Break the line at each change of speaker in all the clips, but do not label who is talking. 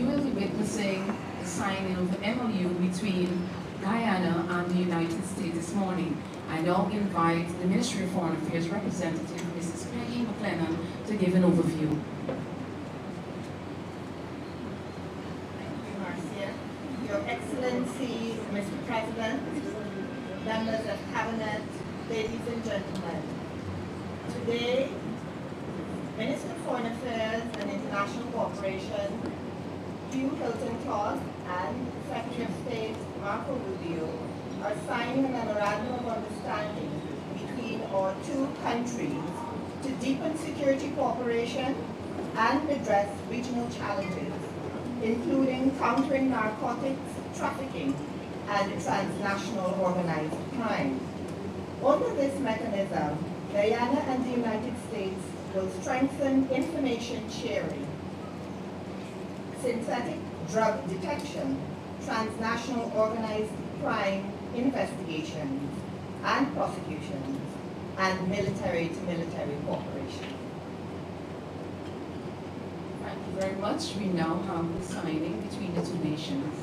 you will be witnessing the signing of the MOU between Guyana and the United States this morning. I now invite the Ministry of Foreign Affairs representative, Mrs. Peggy McLennan, to give an overview.
Your Excellency, Mr. President, members of Cabinet, ladies and gentlemen. Today, Minister of Foreign Affairs and International Cooperation, Hugh Todd, and Secretary of State Rubio are signing a memorandum of understanding between our two countries to deepen security cooperation and address regional challenges, including countering narcotics, trafficking, and transnational organized crime. Under this mechanism, Guyana and the United States will strengthen information sharing, synthetic drug detection, transnational organized crime investigations and prosecutions, and military-to-military cooperation.
Thank you very much. We now have the signing between the two nations.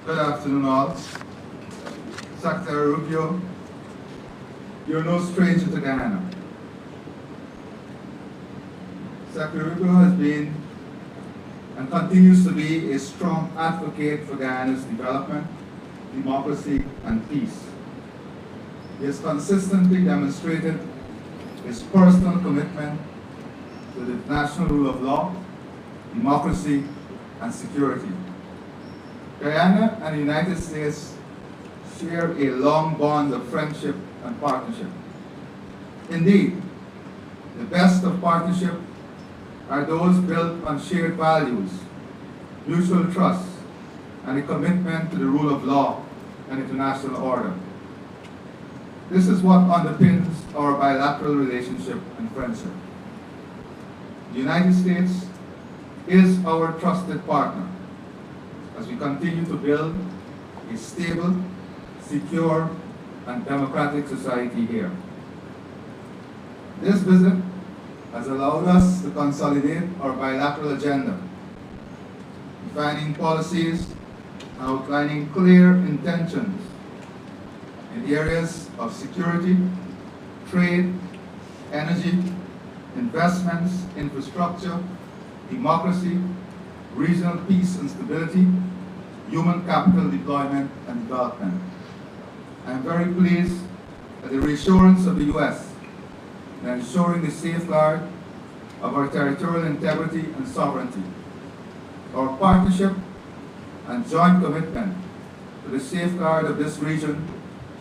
Good afternoon all. Secretary Rubio, you're no stranger to Guyana. Secretary Rubio has been and continues to be a strong advocate for Guyana's development, democracy, and peace. He has consistently demonstrated his personal commitment to the international rule of law, democracy, and security. Guyana and the United States share a long bond of friendship and partnership. Indeed, the best of partnership are those built on shared values, mutual trust, and a commitment to the rule of law and international order. This is what underpins our bilateral relationship and friendship. The United States is our trusted partner as we continue to build a stable, secure, and democratic society here. This visit has allowed us to consolidate our bilateral agenda, defining policies and outlining clear intentions in the areas of security, trade, energy, investments, infrastructure, democracy, regional peace and stability, human capital deployment and development. I am very pleased at the reassurance of the U.S. in ensuring the safeguard of our territorial integrity and sovereignty. Our partnership and joint commitment to the safeguard of this region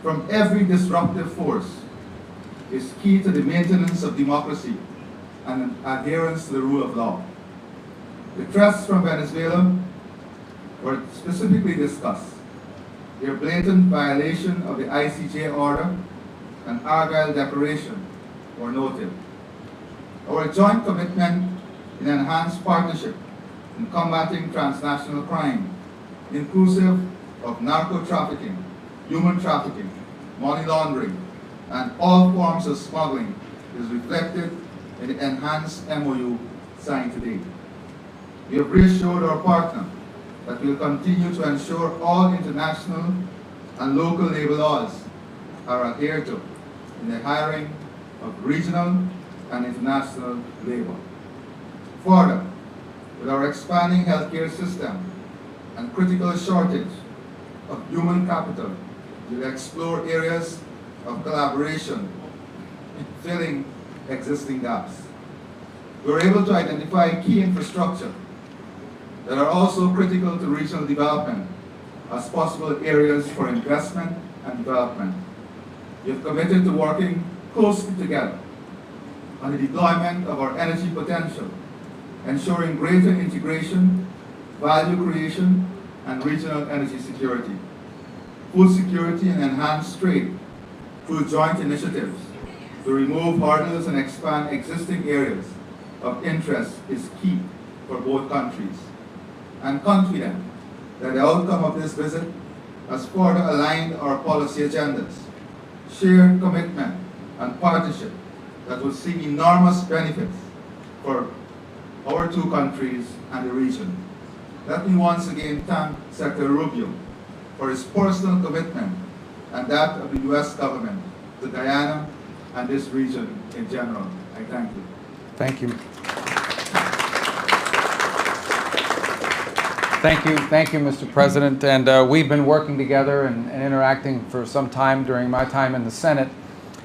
from every disruptive force is key to the maintenance of democracy and adherence to the rule of law. The threats from Venezuela were specifically discussed. Their blatant violation of the ICJ order and Argyle Declaration were noted. Our joint commitment in enhanced partnership in combating transnational crime, inclusive of narco-trafficking, human trafficking, money laundering, and all forms of smuggling, is reflected in the enhanced MOU signed today. We have reassured our partner that we will continue to ensure all international and local labor laws are adhered to in the hiring of regional and international labor. Further, with our expanding healthcare system and critical shortage of human capital, we will explore areas of collaboration in filling existing gaps. We were able to identify key infrastructure that are also critical to regional development as possible areas for investment and development. We have committed to working closely together on the deployment of our energy potential, ensuring greater integration, value creation, and regional energy security, food security, and enhanced trade through joint initiatives to remove hurdles and expand existing areas of interest is key for both countries. I'm confident that the outcome of this visit has further aligned our policy agendas, shared commitment, and partnership that will see enormous benefits for our two countries and the region. Let me once again thank Secretary Rubio for his personal commitment and that of the U.S. government to Guyana and this region in general. I thank you.
Thank you. Thank you, Mr. President. And we've been working together and interacting for some time during my time in the Senate.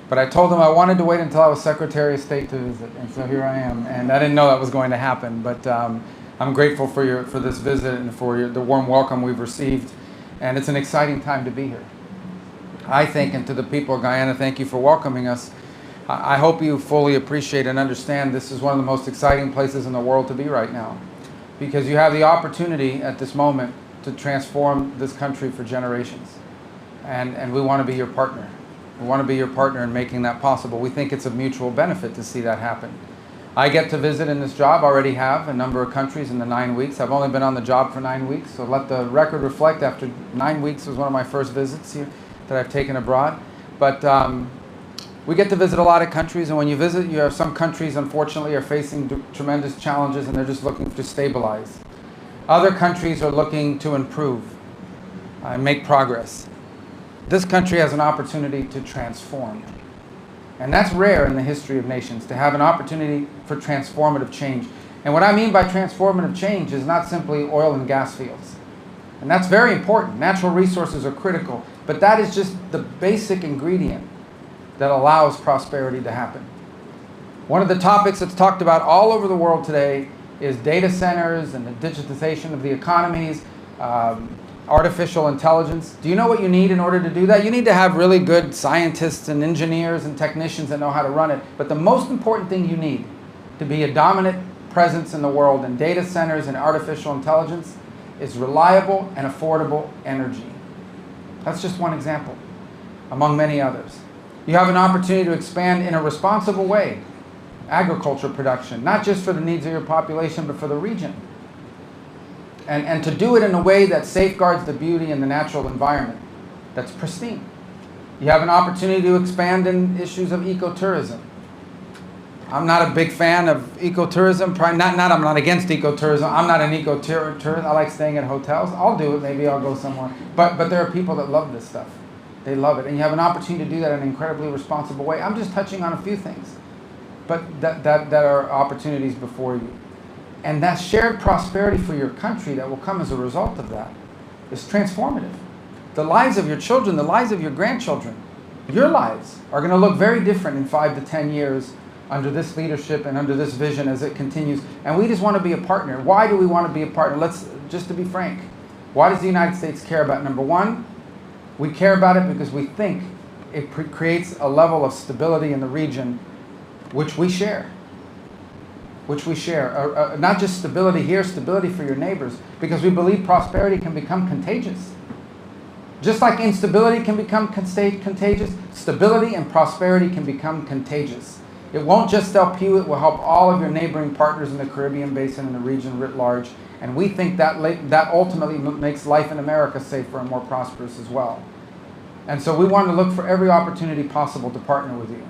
But I told him I wanted to wait until I was Secretary of State to visit, and so here I am. And I didn't know that was going to happen, but I'm grateful for this visit and for the warm welcome we've received. And it's an exciting time to be here. I think, and to the people of Guyana, thank you for welcoming us. I hope you fully appreciate and understand this is one of the most exciting places in the world to be right now, because you have the opportunity at this moment to transform this country for generations. And we want to be your partner. We want to be your partner in making that possible. We think it's a mutual benefit to see that happen. I get to visit in this job, already have, a number of countries in the 9 weeks. I've only been on the job for 9 weeks, so let the record reflect, after 9 weeks was one of my first visits here that I've taken abroad. But we get to visit a lot of countries, and when you visit, you have some countries, unfortunately, are facing tremendous challenges, and they're just looking to stabilize. Other countries are looking to improve and make progress. This country has an opportunity to transform. And that's rare in the history of nations, to have an opportunity for transformative change. And what I mean by transformative change is not simply oil and gas fields. And that's very important. Natural resources are critical. But that is just the basic ingredient that allows prosperity to happen. One of the topics that's talked about all over the world today is data centers and the digitization of the economies, artificial intelligence. Do you know what you need in order to do that? You need to have really good scientists and engineers and technicians that know how to run it. But the most important thing you need to be a dominant presence in the world in data centers and artificial intelligence is reliable and affordable energy. That's just one example, among many others. You have an opportunity to expand in a responsible way agriculture production, not just for the needs of your population, but for the region. And to do it in a way that safeguards the beauty and the natural environment that's pristine. You have an opportunity to expand in issues of ecotourism. I'm not a big fan of ecotourism. I'm not against ecotourism. I'm not an ecotourist. I like staying at hotels. I'll do it. Maybe I'll go somewhere. But there are people that love this stuff. They love it. And you have an opportunity to do that in an incredibly responsible way. I'm just touching on a few things, but that are opportunities before you. And that shared prosperity for your country that will come as a result of that is transformative. The lives of your children, the lives of your grandchildren, your lives are going to look very different in 5 to 10 years under this leadership and under this vision as it continues. And we just want to be a partner. Why do we want to be a partner? Just to be frank, why does the United States care about it? Number one, we care about it because we think it creates a level of stability in the region which we share. Not just stability here, stability for your neighbors, because we believe prosperity can become contagious. Just like instability can become contagious, stability and prosperity can become contagious. It won't just help you, it will help all of your neighboring partners in the Caribbean basin and the region writ large. And we think that ultimately makes life in America safer and more prosperous as well. And so we want to look for every opportunity possible to partner with you.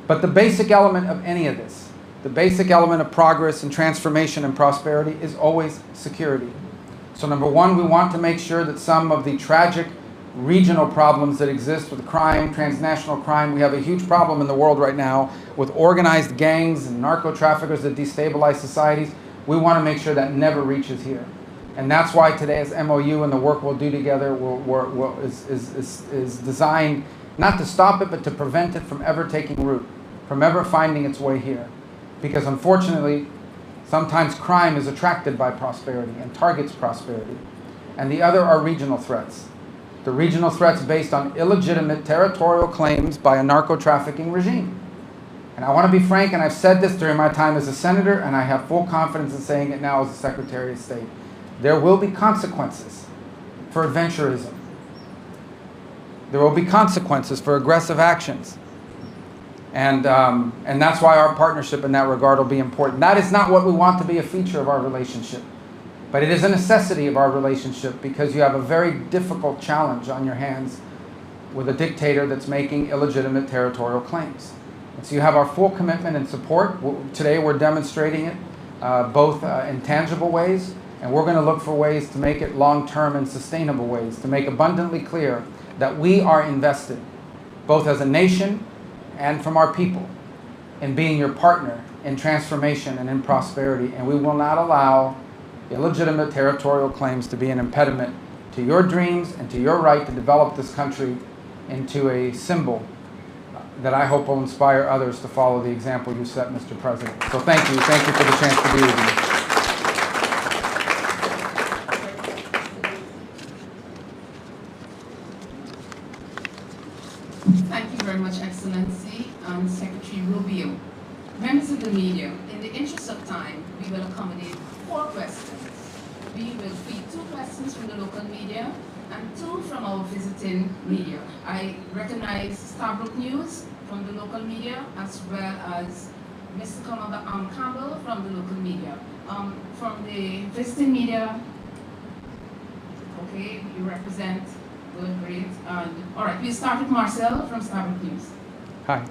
But the basic element of any of this, the basic element of progress and transformation and prosperity is always security. So number one, we want to make sure that some of the tragic regional problems that exist with crime, transnational crime, we have a huge problem in the world right now with organized gangs and narco-traffickers that destabilize societies. We want to make sure that never reaches here. And that's why today's MOU and the work we'll do together is designed not to stop it, but to prevent it from ever taking root, from ever finding its way here. Because unfortunately, sometimes crime is attracted by prosperity and targets prosperity. And the other are regional threats. The regional threats based on illegitimate territorial claims by a narco-trafficking regime. And I want to be frank, and I've said this during my time as a senator, and I have full confidence in saying it now as a Secretary of State. There will be consequences for adventurism. There will be consequences for aggressive actions. And that's why our partnership in that regard will be important. That is not what we want to be a feature of our relationship. But it is a necessity of our relationship because you have a very difficult challenge on your hands with a dictator that's making illegitimate territorial claims. And so you have our full commitment and support. Today we're demonstrating it both in tangible ways, and we're going to look for ways to make it long-term and sustainable ways, to make abundantly clear that we are invested, both as a nation and from our people, in being your partner in transformation and in prosperity. And we will not allow illegitimate territorial claims to be an impediment to your dreams and to your right to develop this country into a symbol that I hope will inspire others to follow the example you set, Mr. President. So thank you for the chance to be with you.
Thank you very much, Excellency, Secretary Rubio. Members of the media, in the interest of time, we will accommodate 4 questions. We will feed 2 questions from the local media and 2 from our visiting media. I recognize Starbrook News from the local media as well as Mr. Campbell from the local media. From the visiting media, okay, you represent, good, great. All right, we'll start with Marcel from Starbrook News.
Hi.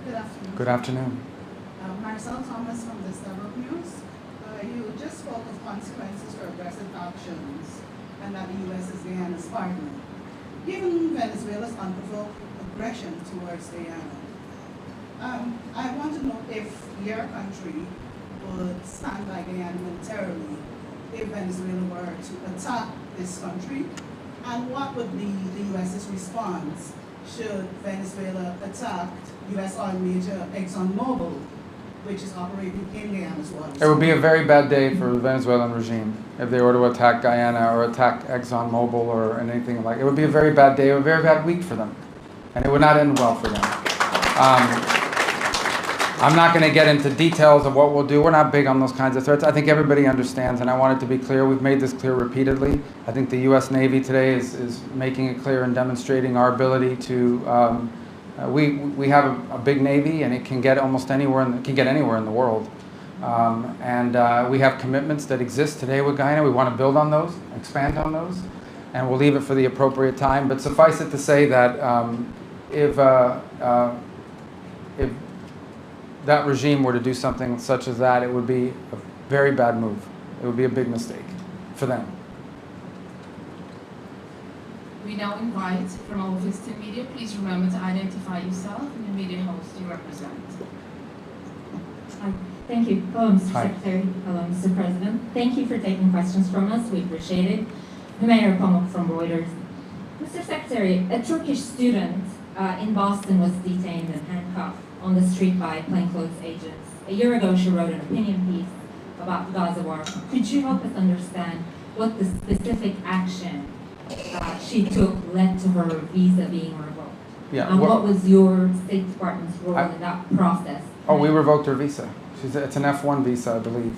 Good afternoon.
Good afternoon.
Marcel Thomas from the Starbrook News. You just spoke of consequences for aggressive actions and that the U.S. is Guyana's partner. Given Venezuela's unprovoked aggression towards Guyana, I want to know if your country would stand by Guyana militarily if Venezuela were to attack this country, and what would be the U.S.'s response should Venezuela attack U.S. oil major ExxonMobil, which is operating in Guyana's waters?
It would be a very bad day for the Venezuelan regime if they were to attack Guyana or attack ExxonMobil or anything like it. It would be a very bad day, a very bad week for them. And it would not end well for them. I'm not going to get into details of what we'll do. We're not big on those kinds of threats. I think everybody understands, and I want it to be clear. We've made this clear repeatedly. I think the U.S. Navy today is making it clear and demonstrating our ability to we have a big Navy, and it can get almost anywhere, anywhere in the world. We have commitments that exist today with Guyana. We want to build on those, expand on those, and we'll leave it for the appropriate time. But suffice it to say that if that regime were to do something such as that, it would be a very bad move. It would be a big mistake for them.
We now invite from our visiting media, please remember to identify yourself and the media host you represent.
Hi. Thank you. Hello, Mr.
Hi.
Secretary. Hello, Mr. President. Thank you for taking questions from us. We appreciate it. The Mayor Pomok from Reuters. Mr. Secretary, a Turkish student in Boston was detained and handcuffed on the street by plainclothes agents. A year ago, she wrote an opinion piece about the Gaza war. Could you help us understand what the specific action she took led to her visa being revoked?
Yeah.
And what was your State Department's role in that process?
Oh, we revoked her visa. It's an F1 visa, I believe.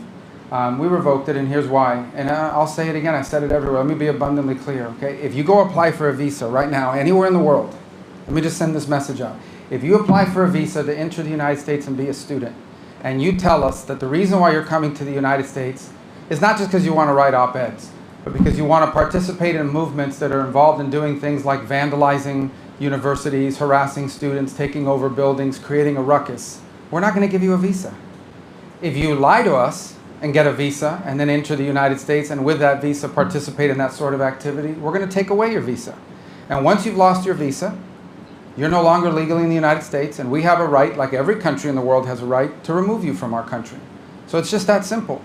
We revoked it, and here's why. And I'll say it again. I said it everywhere. Let me be abundantly clear, okay? If you go apply for a visa right now, anywhere in the world, let me just send this message out. If you apply for a visa to enter the United States and be a student, and you tell us that the reason why you're coming to the United States is not just because you want to write op-eds, but because you want to participate in movements that are involved in doing things like vandalizing universities, harassing students, taking over buildings, creating a ruckus, we're not going to give you a visa. If you lie to us and get a visa and then enter the United States and with that visa participate in that sort of activity, we're going to take away your visa. And once you've lost your visa, you're no longer legally in the United States, and we have a right, like every country in the world has a right, to remove you from our country. So it's just that simple.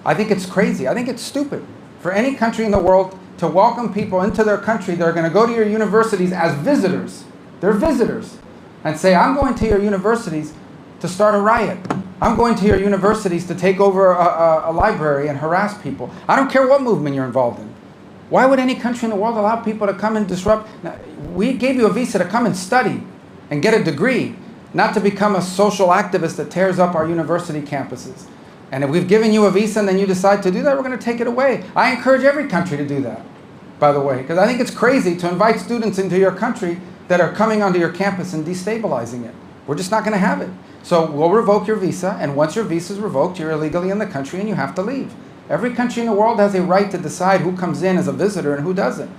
I think it's crazy. I think it's stupid for any country in the world to welcome people into their country that are going to go to your universities as visitors They're visitors. And say, I'm going to your universities to start a riot. I'm going to your universities to take over a library and harass people. I don't care what movement you're involved in. Why would any country in the world allow people to come and disrupt? Now, we gave you a visa to come and study and get a degree, not to become a social activist that tears up our university campuses. And if we've given you a visa and then you decide to do that, we're going to take it away. I encourage every country to do that, by the way, because I think it's crazy to invite students into your country that are coming onto your campus and destabilizing it. We're just not going to have it. So we'll revoke your visa, and once your visa is revoked, you're illegally in the country and you have to leave. Every country in the world has a right to decide who comes in as a visitor and who doesn't.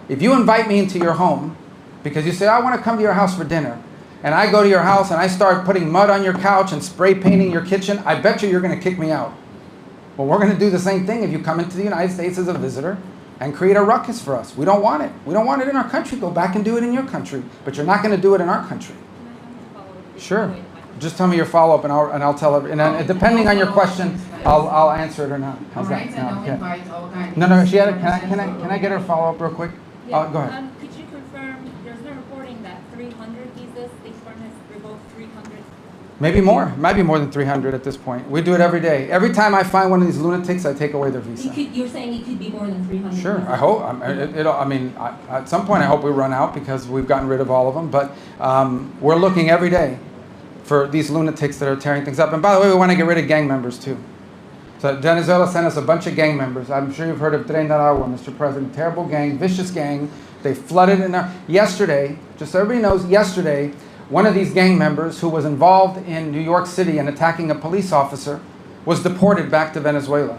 If you invite me into your home because you say, I want to come to your house for dinner, and I go to your house and I start putting mud on your couch and spray painting your kitchen, I bet you're going to kick me out. Well, we're going to do the same thing if you come into the United States as a visitor and create a ruckus for us. We don't want it. We don't want it in our country. Go back and do it in your country. But you're not going to do it in our country. Sure. Just tell me your follow-up and I'll tell everyone. And depending on your question, I'll answer it or not. How's that? No, she had a, can I get her follow-up real quick?
Yeah.
Go ahead.
Could you confirm, there's no reporting that 300 visas, the firm has revoked 300?
Maybe more. Might be more than 300 at this point. We do it every day. Every time I find one of these lunatics, I take away their visa.
You're saying it could be more than 300?
Sure.
visas?
I hope. I mean, at some point, I hope we run out because we've gotten rid of all of them. But we're looking every day for these lunatics that are tearing things up. And by the way, we want to get rid of gang members too. So Venezuela sent us a bunch of gang members. I'm sure you've heard of Tren de Aragua, Mr. President. Terrible gang, vicious gang. They flooded in our... Yesterday, just so everybody knows, yesterday, one of these gang members who was involved in New York City and attacking a police officer was deported back to Venezuela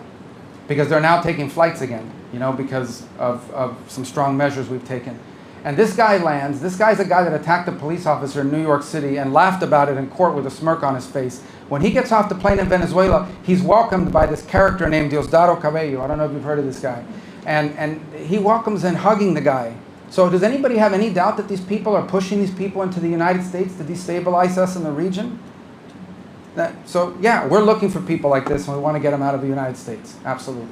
because they're now taking flights again, you know, because of some strong measures we've taken. And this guy lands. This guy's a guy that attacked a police officer in New York City and laughed about it in court with a smirk on his face. When he gets off the plane in Venezuela, he's welcomed by this character named Diosdado Cabello. I don't know if you've heard of this guy. And he welcomes in hugging the guy. So does anybody have any doubt that these people are pushing these people into the United States to destabilize us in the region? So yeah, we're looking for people like this and we want to get them out of the United States. Absolutely.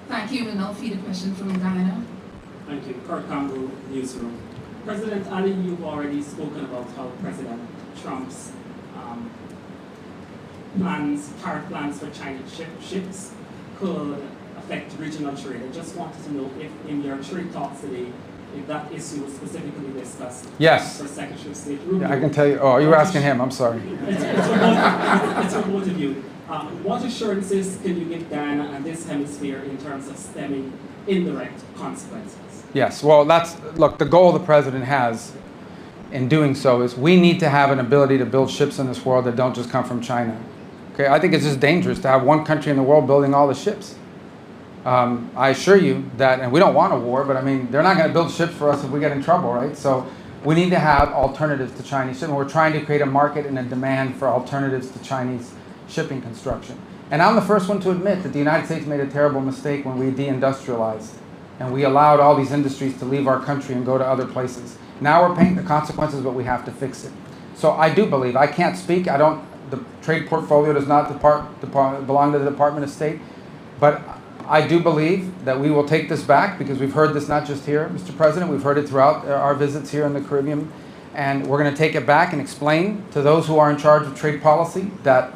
Thank you. We'll now feed a question from Guyana.
Thank you. Kurt Campbell, Newsroom. President Ali, you've already spoken about how President Trump's tariff plans for Chinese ships could affect regional trade. I just wanted to know if in your trade talks today, if that issue was specifically discussed.
Yes.
For Secretary of State Rubio.
Yeah, I can tell you. Oh, you were asking him. I'm sorry.
It's for both of you. What assurances can you give Guyana and this hemisphere in terms of stemming indirect consequences?
Yes, well, look, the goal the president has in doing so is we need to have an ability to build ships in this world that don't just come from China. Okay, I think it's just dangerous to have one country in the world building all the ships. I assure you that, and we don't want a war, but I mean, they're not going to build ships for us if we get in trouble, right? So we need to have alternatives to Chinese shipping. We're trying to create a market and a demand for alternatives to Chinese shipping construction. And I'm the first one to admit that the United States made a terrible mistake when we deindustrialized. And we allowed all these industries to leave our country and go to other places. Now we're paying the consequences, but we have to fix it. So I do believe, I can't speak, the trade portfolio does not belong to the Department of State, but I do believe that we will take this back because we've heard this not just here, Mr. President, we've heard it throughout our visits here in the Caribbean, and we're going to take it back and explain to those who are in charge of trade policy that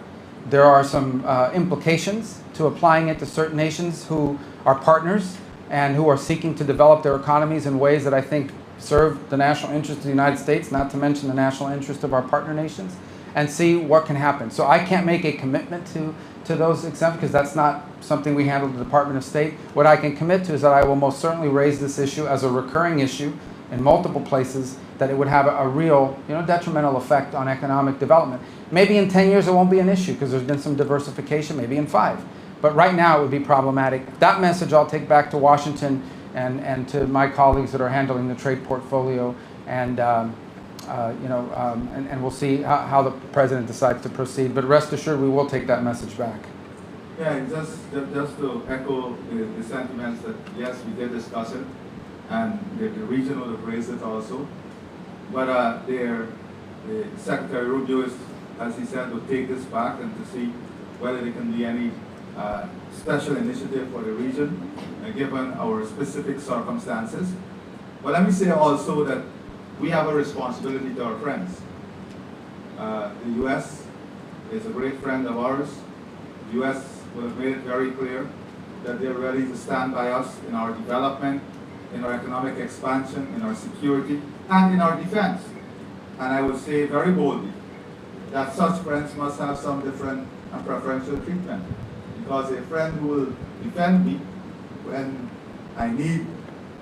there are some implications to applying it to certain nations who are partners and who are seeking to develop their economies in ways that I think serve the national interest of the United States, not to mention the national interest of our partner nations, and see what can happen. So I can't make a commitment to those exemptions because that's not something we handle at the Department of State. What I can commit to is that I will most certainly raise this issue as a recurring issue in multiple places, that it would have a real, detrimental effect on economic development. Maybe in 10 years it won't be an issue because there's been some diversification, maybe in 5. But right now it would be problematic. That message I'll take back to Washington and to my colleagues that are handling the trade portfolio, and and we'll see how the president decides to proceed. But rest assured, we will take that message back.
Yeah, just to echo the sentiments that yes, we did discuss it, and the region would have raised it also. But the Secretary Rubio, as he said, will take this back and to see whether there can be any special initiative for the region, given our specific circumstances. But let me say also that we have a responsibility to our friends. The U.S. is a great friend of ours. The U.S. will have made it very clear that they're ready to stand by us in our development, in our economic expansion, in our security, and in our defense. And I would say very boldly that such friends must have some different and preferential treatment. Because a friend who will defend me when I need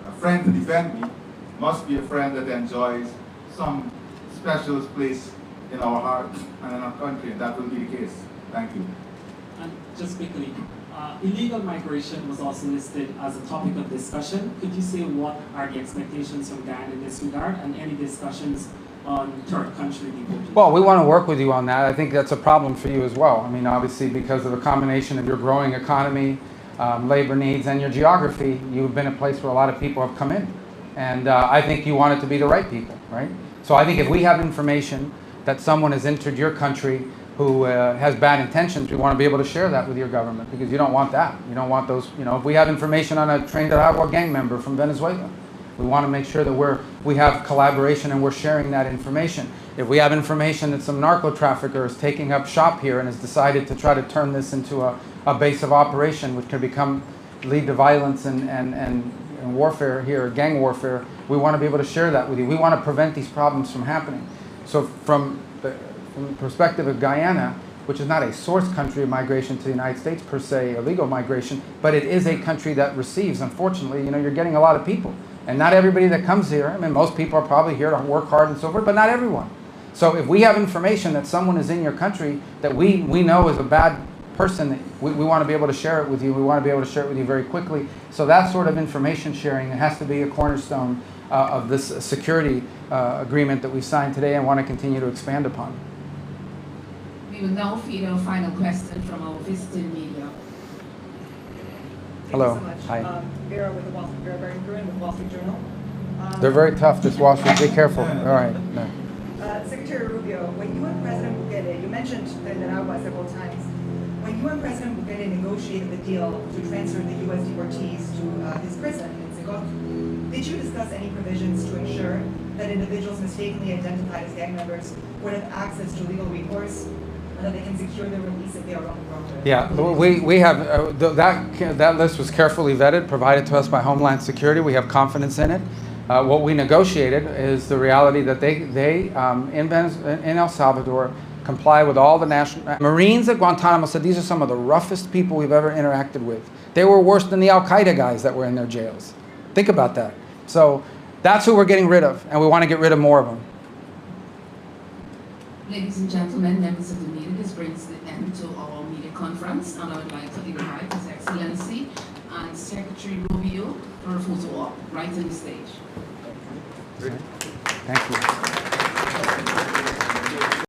a friend to defend me must be a friend that enjoys some special place in our hearts and in our country, and that will be the case. Thank you.
And just quickly, illegal migration was also listed as a topic of discussion. Could you say what are the expectations from Guyana in this regard, and any discussions on third country deportation?
Well, we want to work with you on that. I think that's a problem for you as well. I mean, obviously, because of a combination of your growing economy, labor needs, and your geography, you've been a place where a lot of people have come in. And I think you want it to be the right people, right? So I think if we have information that someone has entered your country who has bad intentions, we want to be able to share that with your government, because you don't want that. You don't want those, you know, if we have information on a Trinidad gang member from Venezuela, we want to make sure that we have collaboration and we're sharing that information. If we have information that some narco trafficker is taking up shop here and has decided to try to turn this into a base of operation, which can lead to violence and warfare here, gang warfare, we want to be able to share that with you. We want to prevent these problems from happening. So from the perspective of Guyana, which is not a source country of migration to the United States per se, illegal migration, but it is a country that receives, unfortunately, you know, you're getting a lot of people. And not everybody that comes here, I mean, most people are probably here to work hard and so forth, but not everyone. So if we have information that someone is in your country that we know is a bad person, we want to be able to share it with you. We want to be able to share it with you very quickly. So that sort of information sharing has to be a cornerstone of this security agreement that we've signed today and want to continue to expand upon.
We will now feed our final question from our visiting media.
Hello.
Thank you so much.
Hi.
Vera with the Vera Barrington with Wall Street Journal.
They're very tough, this Wall Street. Be careful. All right. No.
Secretary Rubio, when you and President Bukele, you mentioned Nicaragua several times. When you and President Bukele negotiated the deal to transfer the U.S. deportees to his prison in Secot, did you discuss any provisions to ensure that individuals mistakenly identified as gang members would have access to legal recourse, and that they can secure their release if they are wronged?
Yeah, we have, that list was carefully vetted, provided to us by Homeland Security. We have confidence in it. What we negotiated is the reality that they in El Salvador, comply with all the national... Marines at Guantanamo said these are some of the roughest people we've ever interacted with. They were worse than the Al-Qaeda guys that were in their jails. Think about that. So that's who we're getting rid of, and we want to get rid of more of them.
Ladies and gentlemen, members of the media, this brings the end to our media conference, and I would like to invite His Excellency and Secretary Rubio for a photo op right on the stage.
Thank you.